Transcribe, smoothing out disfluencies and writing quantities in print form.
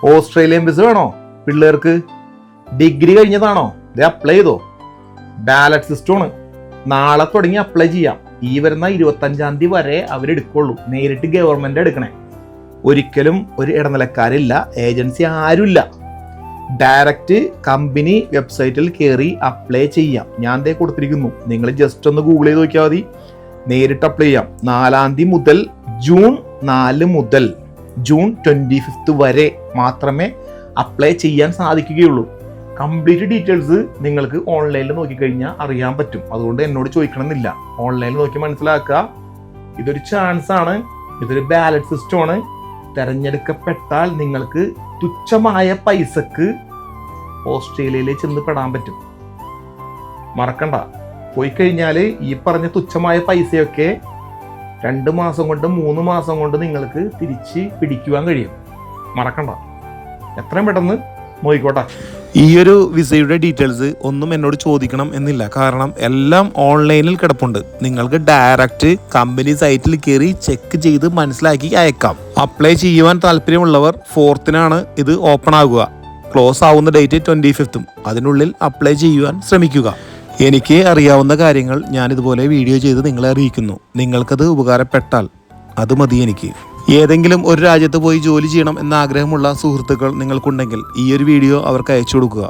Australian visa വേണോ പിള്ളേർക്ക്? Degree കഴിഞ്ഞതാണോ? ഇത് അപ്ലൈ ചെയ്തോ? ബാലറ്റ് സിസ്റ്റമാണ്. നാളെ തുടങ്ങി അപ്ലൈ ചെയ്യാം. ഈ വരുന്ന 25-ാം തീയതി വരെ അവരെടുക്കുള്ളൂ. നേരിട്ട് ഗവൺമെന്റ് എടുക്കണേ. ഒരിക്കലും ഒരു ഇടനിലക്കാരില്ല, ഏജൻസി ആരുമില്ല. ഡയറക്റ്റ് കമ്പനി വെബ്സൈറ്റിൽ കയറി അപ്ലൈ ചെയ്യാം. ഞാൻ ദേ കൊടുത്തിരിക്കുന്നു. നിങ്ങൾ ജസ്റ്റ് ഒന്ന് ഗൂഗിൾ ചെയ്ത് നോക്കിയാൽ മതി. നേരിട്ട് അപ്ലൈ ചെയ്യാം. 4-ാം തീയതി മുതൽ ജൂൺ 4 മുതൽ ജൂൺ 25 വരെ മാത്രമേ അപ്ലൈ ചെയ്യാൻ സാധിക്കുകയുള്ളൂ. കംപ്ലീറ്റ് ഡീറ്റെയിൽസ് നിങ്ങൾക്ക് ഓൺലൈനിൽ നോക്കിക്കഴിഞ്ഞാൽ അറിയാൻ പറ്റും. അതുകൊണ്ട് എന്നോട് ചോദിക്കണമെന്നില്ല. ഓൺലൈനിൽ നോക്കി മനസ്സിലാക്കുക. ഇതൊരു ചാൻസ് ആണ്. ഇതൊരു ബാലറ്റ് സിസ്റ്റമാണ്. തെരഞ്ഞെടുക്കപ്പെട്ടാൽ നിങ്ങൾക്ക് തുച്ഛമായ പൈസക്ക് ഓസ്ട്രേലിയയിൽ ചെന്ന് പെടാൻ പറ്റും. മറക്കണ്ട. പോയി കഴിഞ്ഞാൽ ഈ പറഞ്ഞ തുച്ഛമായ പൈസയൊക്കെ 2 മാസം കൊണ്ട് 3 മാസം കൊണ്ട് നിങ്ങൾക്ക് തിരിച്ച് പിടിക്കുവാൻ കഴിയും. മറക്കണ്ട. എത്രയും പെട്ടെന്ന് നോക്കിക്കോട്ടെ. ഈ ഒരു വിസയുടെ ഡീറ്റെയിൽസ് ഒന്നും എന്നോട് ചോദിക്കണം എന്നില്ല. കാരണം എല്ലാം ഓൺലൈനിൽ കിടപ്പുണ്ട്. നിങ്ങൾക്ക് ഡയറക്റ്റ് കമ്പനി സൈറ്റിൽ കയറി ചെക്ക് ചെയ്ത് മനസ്സിലാക്കി അയക്കാം. അപ്ലൈ ചെയ്യുവാൻ താല്പര്യമുള്ളവർ 4-നാണ് ഇത് ഓപ്പൺ ആകുക. ക്ലോസ് ആവുന്ന ഡേറ്റ് 25-ഉം. അതിനുള്ളിൽ അപ്ലൈ ചെയ്യുവാൻ ശ്രമിക്കുക. എനിക്ക് അറിയാവുന്ന കാര്യങ്ങൾ ഞാൻ ഇതുപോലെ വീഡിയോ ചെയ്ത് നിങ്ങളെ അറിയിക്കുന്നു. നിങ്ങൾക്കത് ഉപകാരപ്പെട്ടാൽ അത് മതി എനിക്ക്. ഏതെങ്കിലും ഒരു രാജ്യത്ത് പോയി ജോലി ചെയ്യണം എന്ന ആഗ്രഹമുള്ള സുഹൃത്തുക്കൾ നിങ്ങൾക്കുണ്ടെങ്കിൽ ഈ ഒരു വീഡിയോ അവർക്ക് അയച്ചു കൊടുക്കുക.